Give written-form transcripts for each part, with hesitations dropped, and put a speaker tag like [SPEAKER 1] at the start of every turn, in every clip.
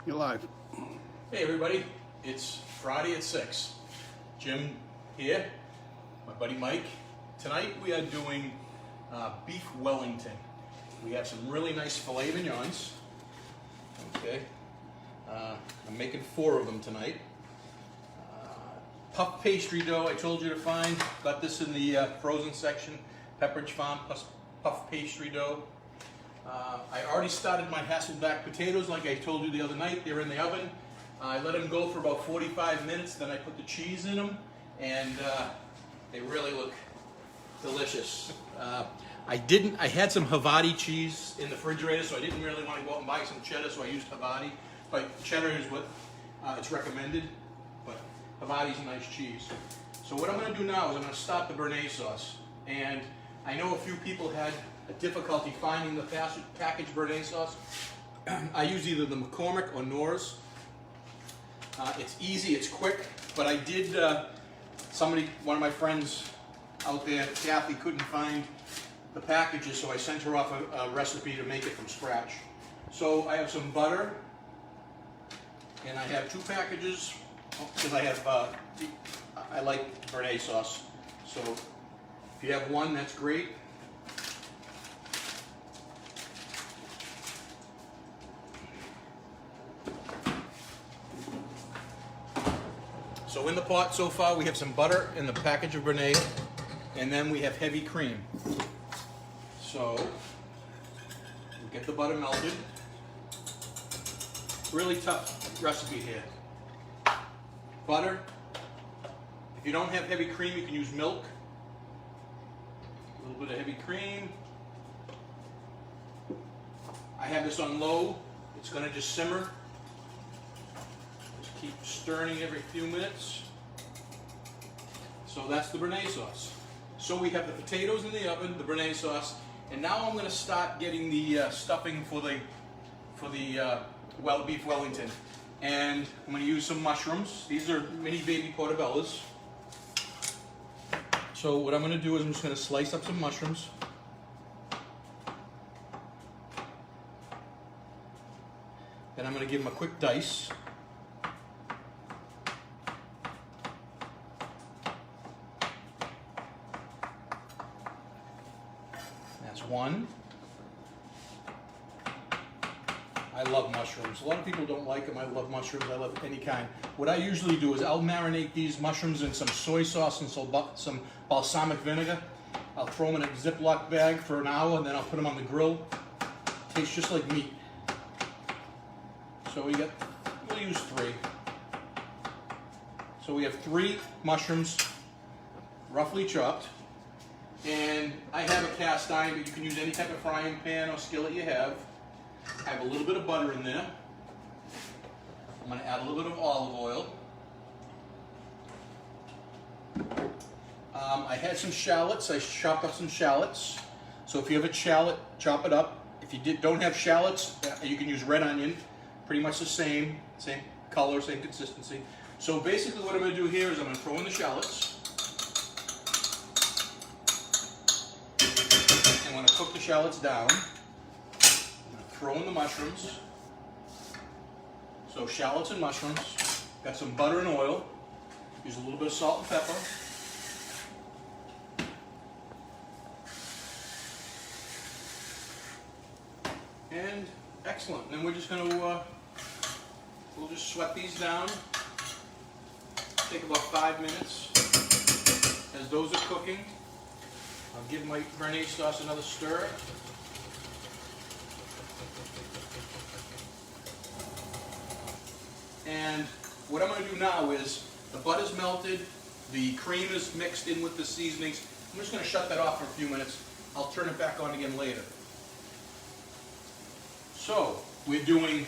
[SPEAKER 1] You're live.
[SPEAKER 2] Hey everybody, it's Friday at 6. Jim here, my buddy Mike. Tonight we are doing beef Wellington. We have some really nice filet mignons. Okay, I'm making 4 of them tonight. Puff pastry dough I told you to find. Got this in the frozen section. Pepperidge Farm puff pastry dough. I already started my Hasselback potatoes like I told you the other night. They're in the oven. I let them go for about 45 minutes, then I put the cheese in them, and they really look delicious. I had some Havarti cheese in the refrigerator, so I didn't really want to go out and buy some cheddar, so I used Havarti. But cheddar is what it's recommended, but Havarti's a nice cheese. So what I'm going to do now is I'm going to start the béarnaise sauce. And I know a few people had a difficulty finding the packaged béarnaise sauce. I use either the McCormick or Knorr's. It's easy, it's quick, but I did, one of my friends out there, Kathy, couldn't find the packages, so I sent her off a recipe to make it from scratch. So I have some butter, and I have 2 packages, because I like béarnaise sauce. So if you have 1, that's great. So in the pot so far we have some butter in the package of béarnaise, and then we have heavy cream. So we get the butter melted. Really tough recipe here. Butter. If you don't have heavy cream, you can use milk. A little bit of heavy cream. I have this on low. It's going to just simmer. Keep stirring every few minutes. So that's the béarnaise sauce. So we have the potatoes in the oven, the béarnaise sauce, and now I'm going to start getting the stuffing for the beef Wellington. And I'm going to use some mushrooms. These are mini baby portobellos. So what I'm going to do is I'm just going to slice up some mushrooms. Then I'm going to give them a quick dice. That's 1. I love mushrooms. A lot of people don't like them. I love mushrooms. I love any kind. What I usually do is I'll marinate these mushrooms in some soy sauce and some balsamic vinegar. I'll throw them in a Ziploc bag for an hour, and then I'll put them on the grill. Tastes just like meat. So we'll use 3. So we have 3 mushrooms, roughly chopped. And I have a cast iron, but you can use any type of frying pan or skillet you have. I have a little bit of butter in there. I'm going to add a little bit of olive oil. I had some shallots. I chopped up some shallots. So if you have a shallot, chop it up. If you don't have shallots, you can use red onion. Pretty much the same color, same consistency. So basically what I'm going to do here is I'm going to throw in the shallots. I'm going to cook the shallots down. I'm going to throw in the mushrooms. So shallots and mushrooms. Got some butter and oil. Use a little bit of salt and pepper. And excellent. And then we're just going to we'll just sweat these down. Take about 5 minutes. As those are cooking, I'll give my béarnaise sauce another stir. And what I'm going to do now is the butter's melted, the cream is mixed in with the seasonings. I'm just going to shut that off for a few minutes. I'll turn it back on again later. So we're doing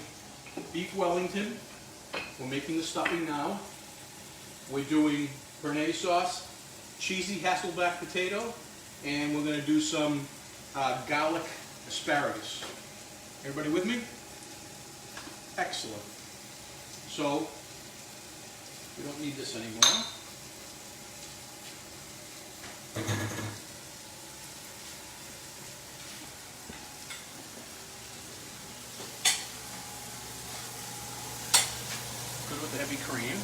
[SPEAKER 2] beef Wellington. We're making the stuffing now. We're doing béarnaise sauce, cheesy Hasselback potato, and we're going to do some garlic asparagus. Everybody with me? Excellent. So, we don't need this anymore. good with the heavy cream.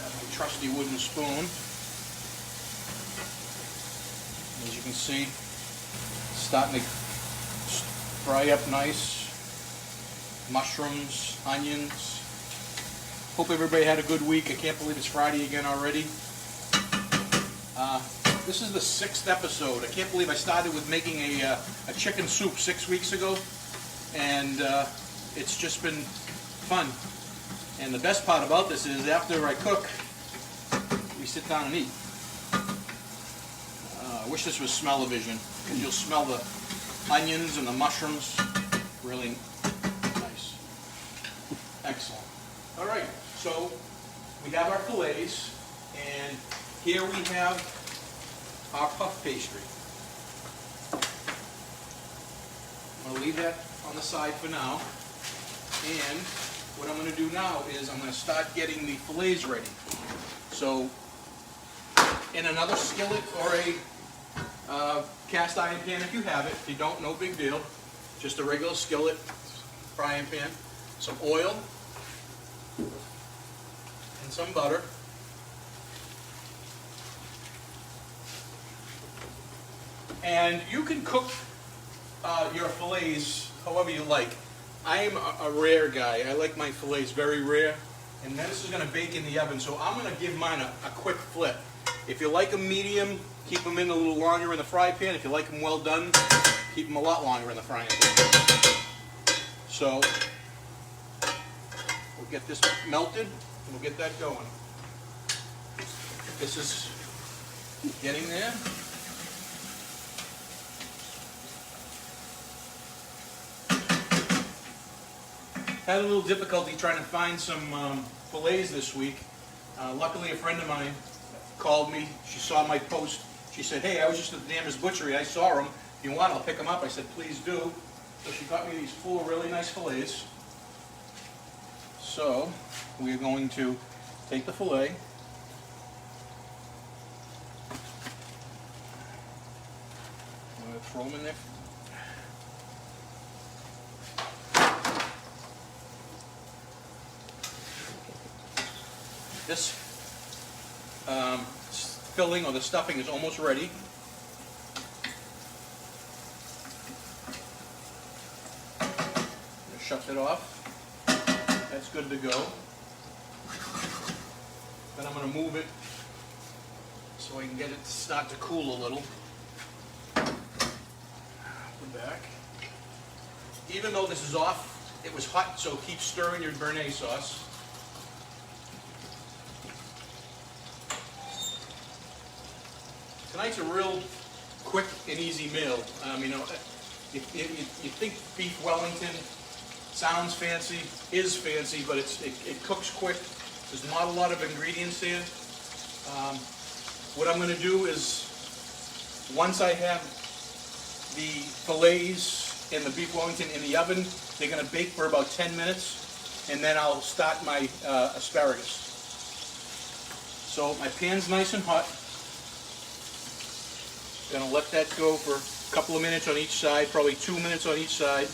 [SPEAKER 2] Got my trusty wooden spoon. As you can see, starting to fry up nice. Mushrooms, onions. Hope everybody had a good week. I can't believe it's Friday again already. This is the 6th episode. I can't believe I started with making a chicken soup 6 weeks ago, and it's just been fun. And the best part about this is after I cook, we sit down and eat. I wish this was smell-o-vision, because you'll smell the onions and the mushrooms. Really nice. Excellent. All right, so we have our fillets, and here we have our puff pastry. I'm going to leave that on the side for now, and what I'm going to do now is I'm going to start getting the fillets ready. So in another skillet or a cast iron pan if you have it. If you don't, no big deal. Just a regular skillet, frying pan, some oil, and some butter. And you can cook your fillets however you like. I'm a rare guy. I like my fillets very rare. And then this is going to bake in the oven, so I'm going to give mine a quick flip. If you like them medium, keep them in a little longer in the fry pan. If you like them well done, keep them a lot longer in the frying pan. So we'll get this melted, and we'll get that going. This is getting there. Had a little difficulty trying to find some fillets this week. Luckily, a friend of mine called me. She saw my post. She said, "Hey, I was just at the Danvers Butchery. I saw them. If you want, I'll pick them up." I said, "Please do." So she got me these 4 really nice fillets. So we're going to take the fillet. I'm going to throw them in there. This filling or the stuffing is almost ready. Shut it off. That's good to go. Then I'm going to move it so I can get it to start to cool a little. Put it back. Even though this is off, it was hot, so keep stirring your béarnaise sauce. Tonight's a real quick and easy meal. You know, you think beef Wellington sounds fancy, is fancy, but it cooks quick. There's not a lot of ingredients here. What I'm going to do is, once I have the fillets and the beef Wellington in the oven, they're going to bake for about 10 minutes, and then I'll start my asparagus. So my pan's nice and hot. Gonna let that go for a couple of minutes on each side, probably 2 minutes on each side.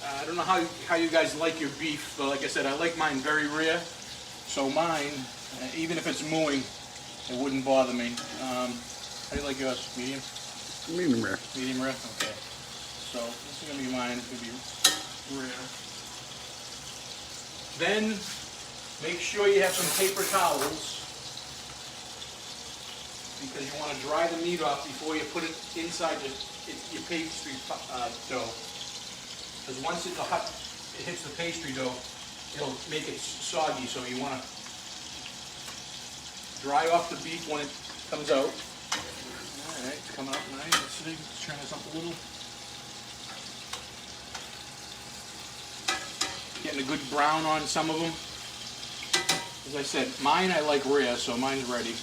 [SPEAKER 2] I don't know how you guys like your beef, but like I said, I like mine very rare. So mine, even if it's mooing, it wouldn't bother me. How do you like yours? Medium?
[SPEAKER 1] Medium rare.
[SPEAKER 2] Medium rare? Okay. So this is gonna be mine. It's gonna be rare. Then make sure you have some paper towels, because you want to dry the meat off before you put it inside your pastry dough. Because once it hits the pastry dough, it'll make it soggy, so you want to dry off the beef when it comes out. All right, it's coming up nice. Let's see, let's turn this up a little. Getting a good brown on some of them. As I said, mine I like rare, so mine's ready.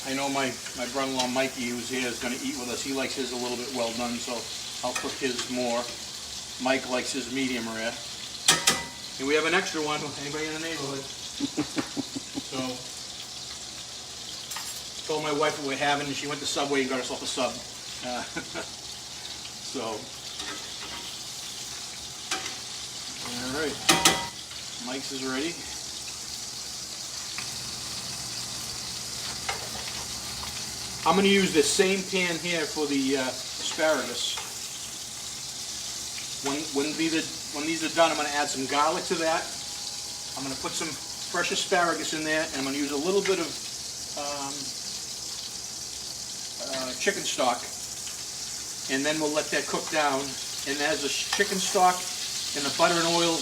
[SPEAKER 2] I know my brother-in-law Mikey, who's here, is going to eat with us. He likes his a little bit well done, so I'll cook his more. Mike likes his medium rare. And we have an extra one. Anybody in the neighborhood? So, told my wife what we're having, and she went to Subway and got herself a sub. So, all right, Mike's is ready. I'm going to use this same pan here for the asparagus. When these are done, I'm going to add some garlic to that. I'm going to put some fresh asparagus in there, and I'm going to use a little bit of chicken stock, and then we'll let that cook down. And as the chicken stock and the butter and oil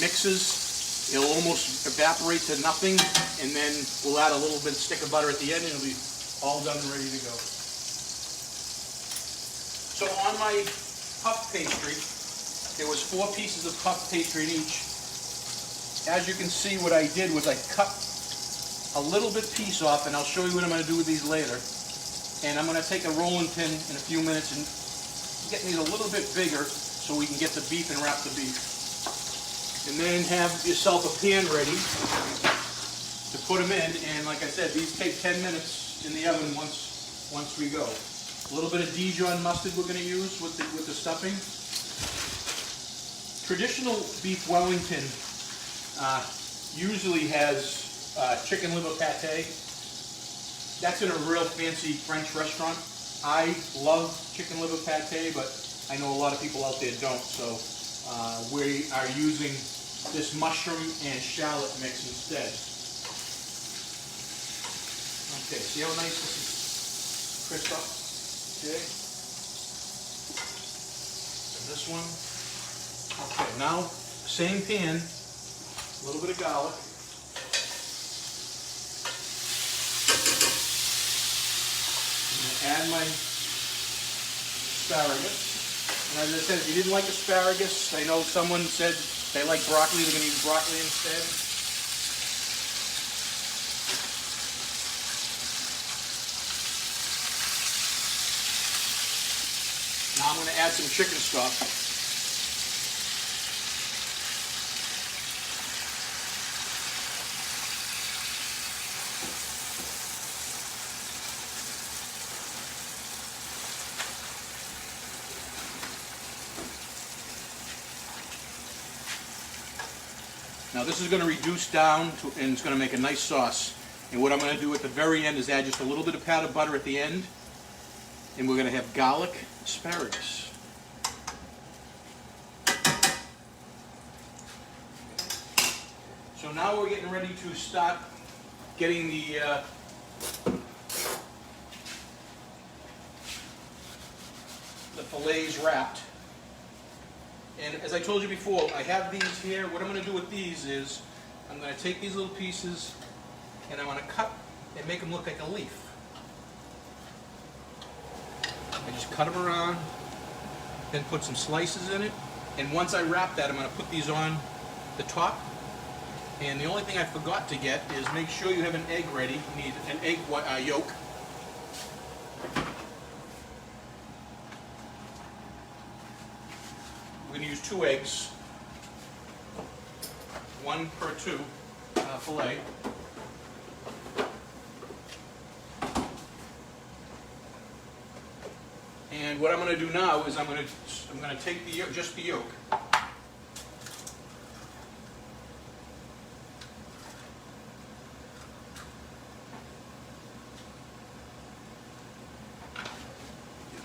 [SPEAKER 2] mixes, it'll almost evaporate to nothing, and then we'll add a little bit of stick of butter at the end, and it'll be all done and ready to go. So on my puff pastry, there was 4 pieces of puff pastry in each. As you can see, what I did was I cut a little bit piece off, and I'll show you what I'm going to do with these later. And I'm going to take a rolling pin in a few minutes and get these a little bit bigger so we can get the beef and wrap the beef. And then have yourself a pan ready to put them in. And like I said, these take 10 minutes in the oven once we go. A little bit of Dijon mustard we're going to use with the stuffing. Traditional beef Wellington usually has chicken liver pate. That's in a real fancy French restaurant. I love chicken liver pate, but I know a lot of people out there don't. So we are using this mushroom and shallot mix instead. Okay, see how nice this is crisp up? Okay. And this one. Okay, now same pan, a little bit of garlic. Add my asparagus. And as I said, if you didn't like asparagus, I know someone said they like broccoli, they're going to use broccoli instead. Now I'm going to add some chicken stock. Now this is going to reduce down to, and it's going to make a nice sauce. And what I'm going to do at the very end is add just a little bit of powdered butter at the end. And we're going to have garlic asparagus. So now we're getting ready to start getting the fillets wrapped. And as I told you before, I have these here. What I'm going to do with these is I'm going to take these little pieces and I'm going to cut and make them look like a leaf. I just cut them around, then put some slices in it. And once I wrap that, I'm going to put these on the top. And the only thing I forgot to get is make sure you have an egg ready. You need an egg yolk. We're going to use 2 eggs, 1 per 2 fillet. And what I'm going to do now is I'm going to take just the yolk.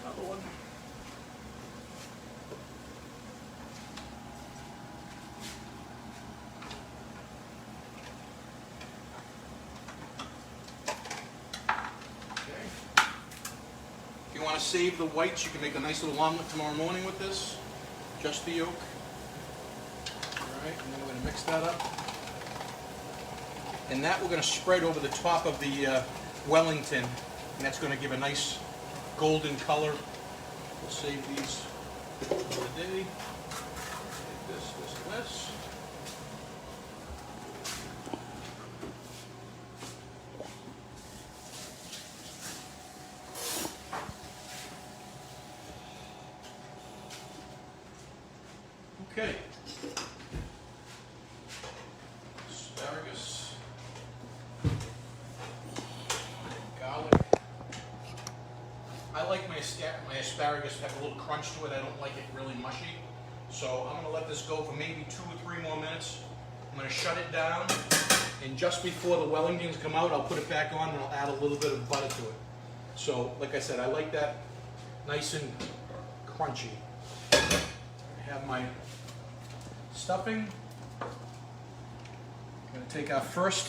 [SPEAKER 2] Another one. If you want to save the whites, you can make a nice little omelet tomorrow morning with this. Just the yolk. Alright, and then we're going to mix that up. And that we're going to spread over the top of the Wellington. And that's going to give a nice golden color. We'll save these for the day. Take this, and this. Okay. Asparagus. my asparagus have a little crunch to it. I don't like it really mushy. So I'm gonna let this go for maybe 2 or 3 more minutes. I'm gonna shut it down, and just before the Wellingtons come out, I'll put it back on and I'll add a little bit of butter to it. So, like I said, I like that nice and crunchy. I have my stuffing. I'm gonna take our first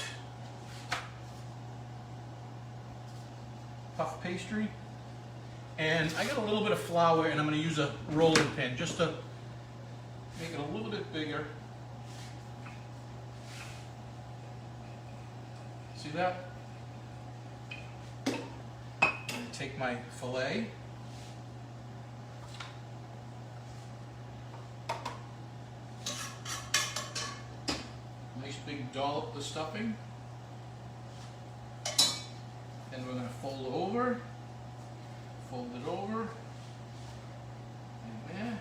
[SPEAKER 2] puff pastry, and I got a little bit of flour, and I'm going to use a rolling pin just to make it a little bit bigger. See that? I'm going to take my fillet, nice big dollop of stuffing. Then we're going to fold it over, and there,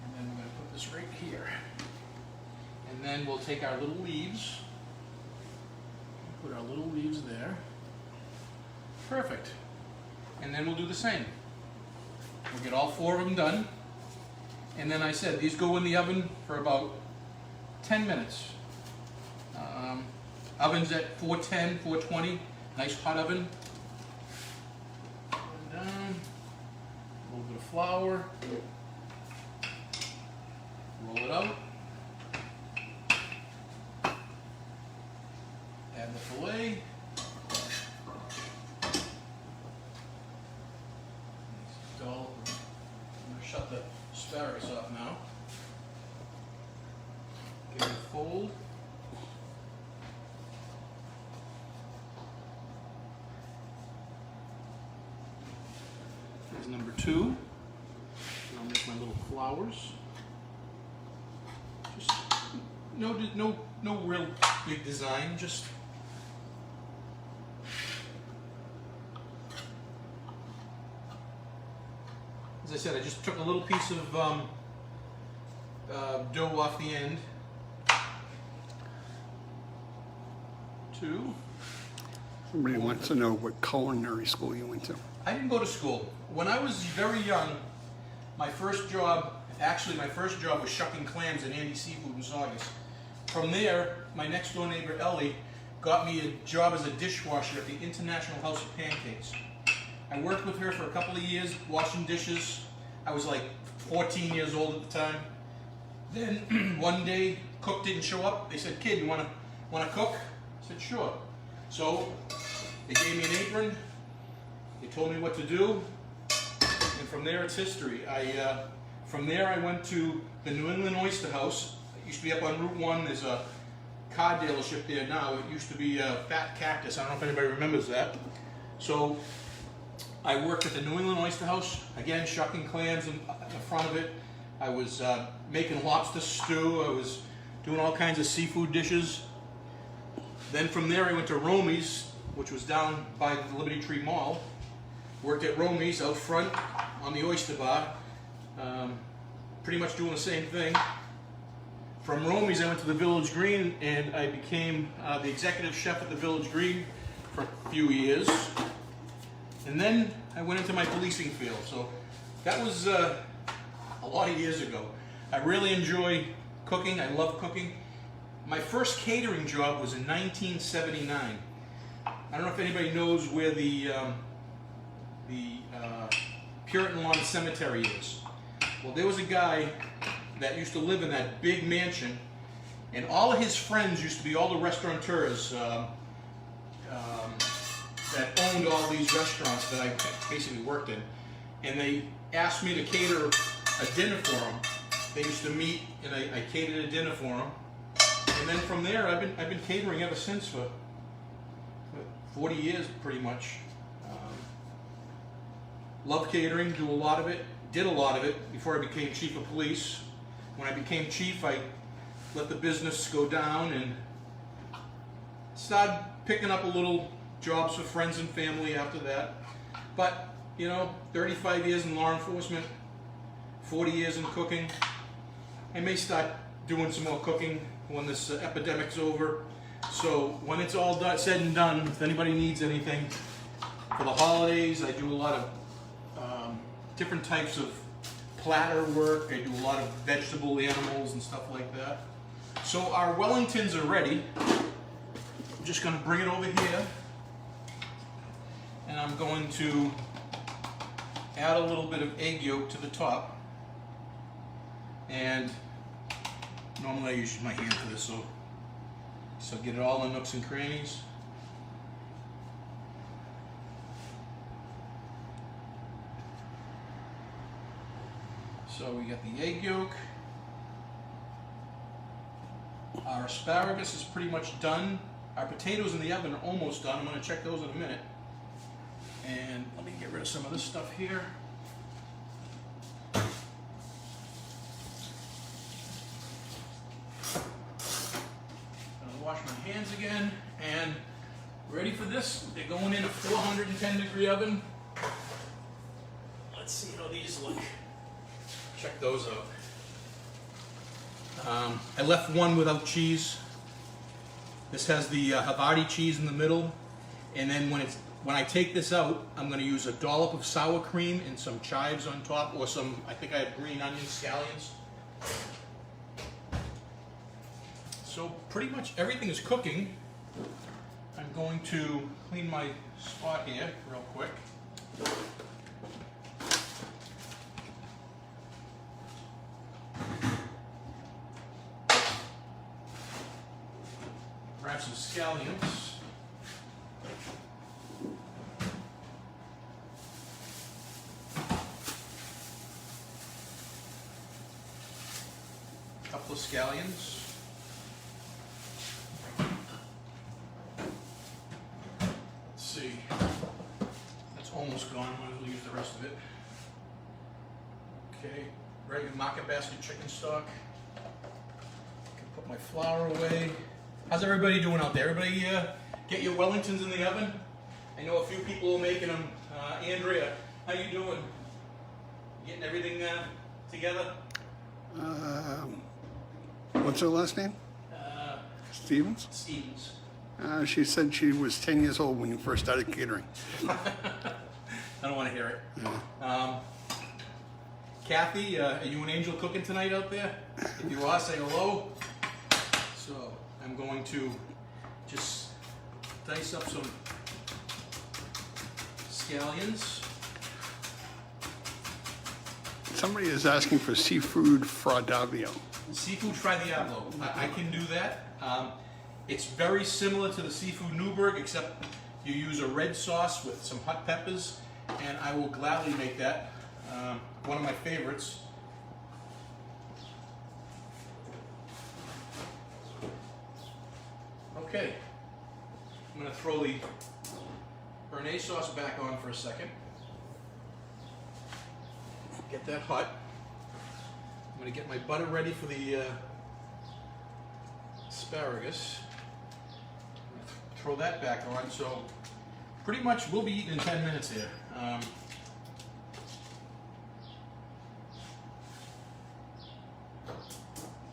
[SPEAKER 2] and then we're going to put this right here. And then we'll take our little leaves, put our little leaves there. Perfect. And then we'll do the same. We'll get all 4 of them done. And then I said, these go in the oven for about 10 minutes. Oven's at 410, 420. Nice hot oven. And down. A little bit of flour. Roll it out. Add the fillet. Dollop. I'm going to shut the asparagus off now. Give it a fold. Here's number 2. And I'll make my little flowers. Just no real big design, just as I said, I just took a little piece of dough off the end. 2.
[SPEAKER 1] Somebody wants to know what culinary school you went to.
[SPEAKER 2] I didn't go to school. When I was very young, my first job was shucking clams at Andy's Seafood in Saugus. From there, my next door neighbor Ellie got me a job as a dishwasher at the International House of Pancakes. I worked with her for a couple of years washing dishes. I was like 14 years old at the time. Then one day, cook didn't show up. They said, "Kid, you want to cook?" I said, "Sure." So they gave me an apron. They told me what to do, and from there it's history. From there I went to the New England Oyster House. It used to be up on Route 1. There's a car dealership there now. It used to be Fat Cactus. I don't know if anybody remembers that. So I worked at the New England Oyster House, again shucking clams in front of it. I was making lobster stew. I was doing all kinds of seafood dishes. Then from there I went to Romy's, which was down by the Liberty Tree Mall. Worked at Romy's out front on the oyster bar, pretty much doing the same thing. From Romy's I went to the Village Green, and I became the executive chef at the Village Green for a few years. And then I went into my policing field. So that was a lot of years ago. I really enjoy cooking. I love cooking. My first catering job was in 1979. I don't know if anybody knows where the Puritan Lawn Cemetery is. Well, there was a guy that used to live in that big mansion, and all of his friends used to be all the restaurateurs that owned all these restaurants that I basically worked in. And they asked me to cater a dinner for them. They used to meet, and I catered a dinner for them. And then from there, I've been catering ever since for 40 years, pretty much. Love catering, do a lot of it, did a lot of it before I became chief of police. When I became chief, I let the business go down and started picking up a little jobs for friends and family after that. But, 35 years in law enforcement, 40 years in cooking. I may start doing some more cooking when this epidemic's over. So when it's all said and done, if anybody needs anything for the holidays, I do a lot of different types of platter work. I do a lot of vegetable animals and stuff like that. So our Wellingtons are ready. I'm just going to bring it over here, and I'm going to add a little bit of egg yolk to the top. And normally I use my hand for this, so get it all in nooks and crannies. So we got the egg yolk. Our asparagus is pretty much done. Our potatoes in the oven are almost done. I'm going to check those in a minute. And let me get rid of some of this stuff here. Wash my hands again, and ready for this. They're going in a 410-degree oven. Let's see how these look. Check those out. I left one without cheese. This has the Havarti cheese in the middle, and then when I take this out, I'm going to use a dollop of sour cream and some chives on top, or some, I think I have green onion scallions. So pretty much everything is cooking. I'm going to clean my spot here real quick. Grab some scallions. A couple of scallions. That's almost gone. Might as well use the rest of it. Okay, regular market basket chicken stock. Can put my flour away. How's everybody doing out there? Everybody get your Wellingtons in the oven? I know a few people are making them. Andrea, how you doing? Getting everything together?
[SPEAKER 1] What's her last name? Stevens?
[SPEAKER 2] Stevens.
[SPEAKER 1] She said she was 10 years old when you first started catering.
[SPEAKER 2] I don't want to hear it.
[SPEAKER 1] Yeah.
[SPEAKER 2] Kathy, are you an angel cooking tonight out there? If you are, say hello. So I'm going to just dice up some scallions.
[SPEAKER 1] Somebody is asking for seafood fraudavio.
[SPEAKER 2] Seafood Fry Diablo. I can do that. It's very similar to the seafood Newburgh, except you use a red sauce with some hot peppers, and I will gladly make that. One of my favorites. Okay, I'm going to throw the Béarnaise sauce back on for a second. Get that hot. I'm going to get my butter ready for the asparagus. Throw that back on. So pretty much we'll be eating in 10 minutes here.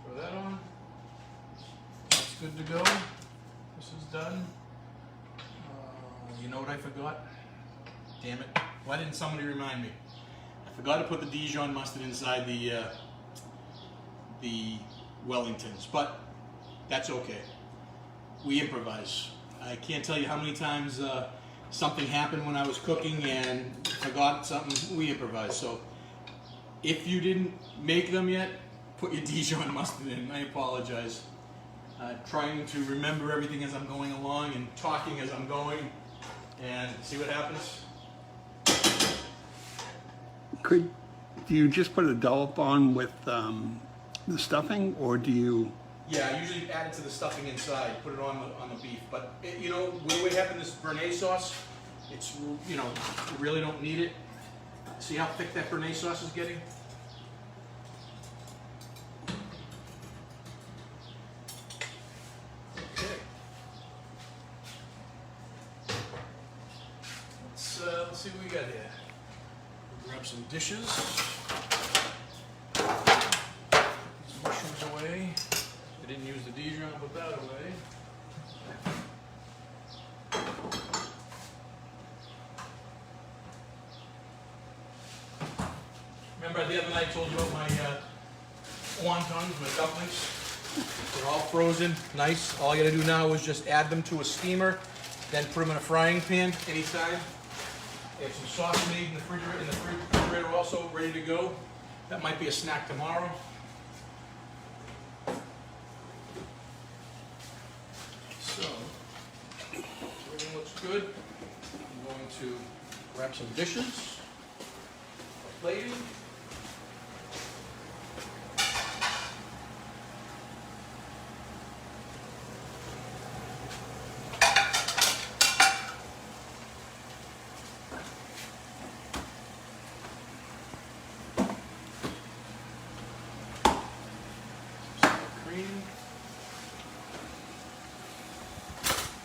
[SPEAKER 2] Throw that on. That's good to go. This is done. You know what I forgot? Damn it. Why didn't somebody remind me? I forgot to put the Dijon mustard inside the Wellingtons, but that's okay. We improvise. I can't tell you how many times something happened when I was cooking and forgot something. We improvise. So if you didn't make them yet, put your Dijon mustard in. I apologize. Trying to remember everything as I'm going along and talking as I'm going, and see what happens.
[SPEAKER 1] Do you just put a dollop on with the stuffing, or do you?
[SPEAKER 2] Yeah, I usually add it to the stuffing inside, put it on the beef. But you know, when we're having this Béarnaise sauce, it's, you know, you really don't need it. See how thick that Béarnaise sauce is getting? Okay. Let's see what we got here. Grab some dishes. Put some mushrooms away. I didn't use the Dijon, put that away. Remember the other night I told you about my wontons, my dumplings? They're all frozen, nice. All I gotta do now is just add them to a steamer, then put them in a frying pan anytime. I have some sauce made in the refrigerator also, ready to go. That might be a snack tomorrow. So, everything looks good. I'm going to grab some dishes, plating.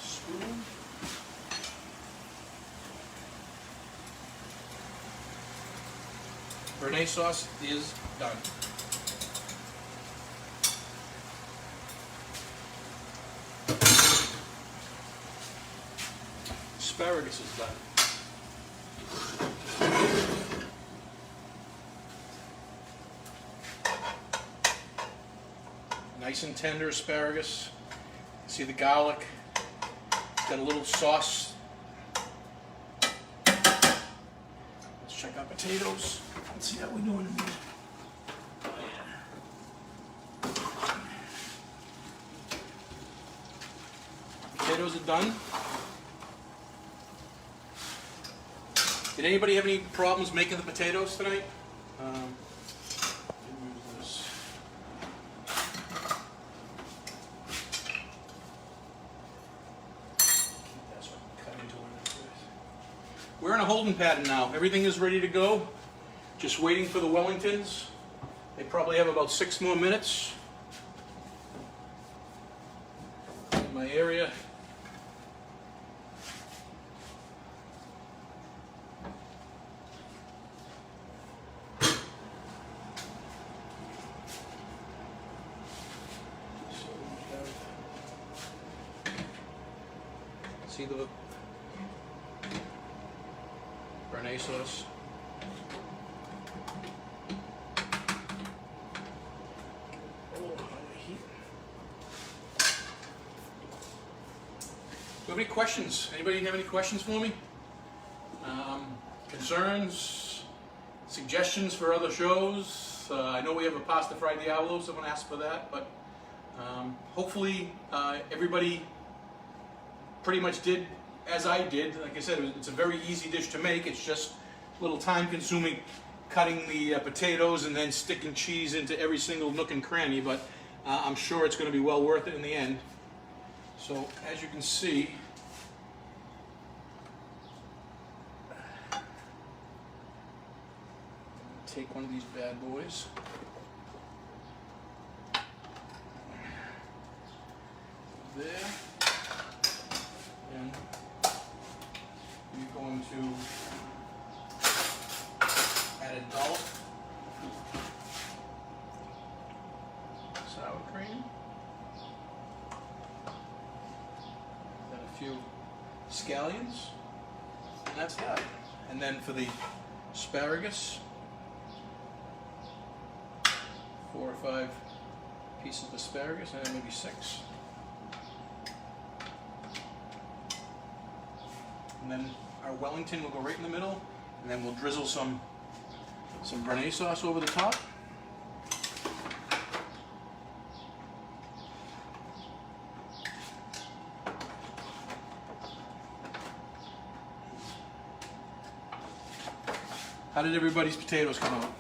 [SPEAKER 2] Spoon. Béarnaise sauce is done. Asparagus is done. Nice and tender asparagus. See the garlic. Got a little sauce. Let's check our potatoes. Let's see how we're doing in here. Potatoes are done. Did anybody have any problems making the potatoes tonight? We're in a holding pattern now. Everything is ready to go. Just waiting for the Wellingtons. They probably have about 6 more minutes. In my area. See the Béarnaise sauce. Oh, heat. Do you have any questions? Anybody have any questions for me? Concerns? Suggestions for other shows? I know we have a Pasta Fry Diavolo, someone asked for that, but hopefully everybody pretty much did as I did. Like I said, it's a very easy dish to make. It's just a little time consuming cutting the potatoes and then sticking cheese into every single nook and cranny, but I'm sure it's going to be well worth it in the end. So as you can see, take one of these bad boys. There. And you're going to add a dollop sour cream, then a few scallions, and that's that. And then for the asparagus, 4 or 5 pieces of asparagus, and then maybe 6. And then our Wellington will go right in the middle, and then we'll drizzle some Béarnaise sauce over the top. How did everybody's potatoes come out?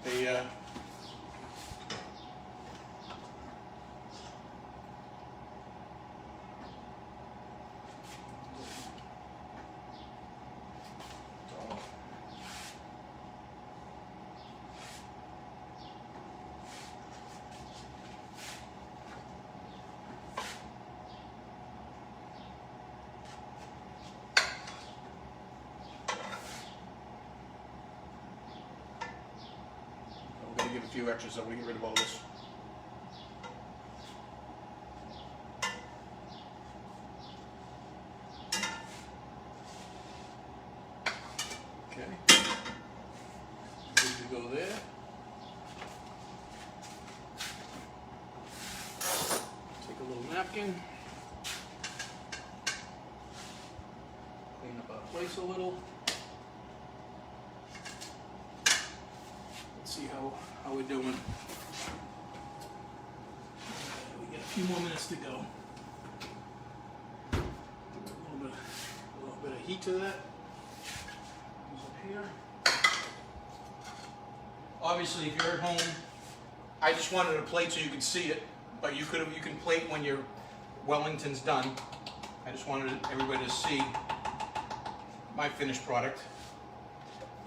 [SPEAKER 2] They give a few extras so we can get rid of all this. Okay. Good to go there. napkin. Clean up our place a little. Let's see how we're doing. We got a few more minutes to go. A little bit of heat to that. Goes up here. Obviously, if you're at home, I just wanted a plate so you could see it, but you can plate when your Wellington's done. I just wanted everybody to see my finished product.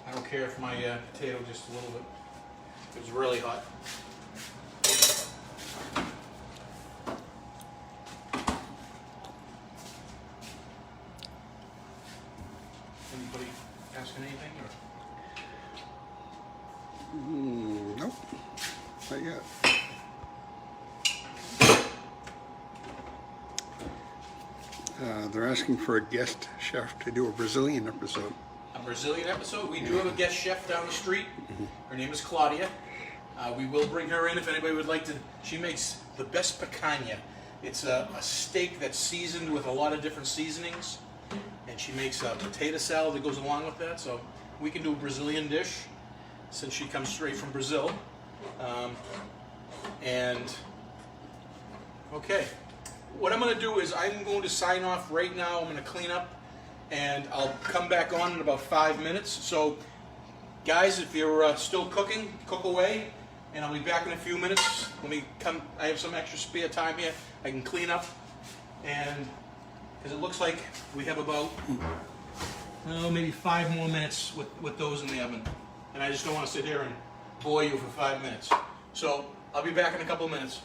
[SPEAKER 2] I don't care if my potato just a little bit. It was really hot. Anybody asking anything? Or?
[SPEAKER 1] Nope, not yet. They're asking for a guest chef to do a Brazilian episode.
[SPEAKER 2] A Brazilian episode? We do have a guest chef down the street. Her name is Claudia. We will bring her in if anybody would like to. She makes the best picanha. It's a steak that's seasoned with a lot of different seasonings. And she makes a potato salad that goes along with that. So we can do a Brazilian dish since she comes straight from Brazil. Okay. What I'm going to do is I'm going to sign off right now. I'm going to clean up and I'll come back on in about 5 minutes. So guys, if you're still cooking, cook away, and I'll be back in a few minutes. Let me come. I have some extra spare time here. I can clean up, and because it looks like we have about maybe 5 more minutes with those in the oven, and I just don't want to sit here and bore you for 5 minutes. So I'll be back in a couple of minutes.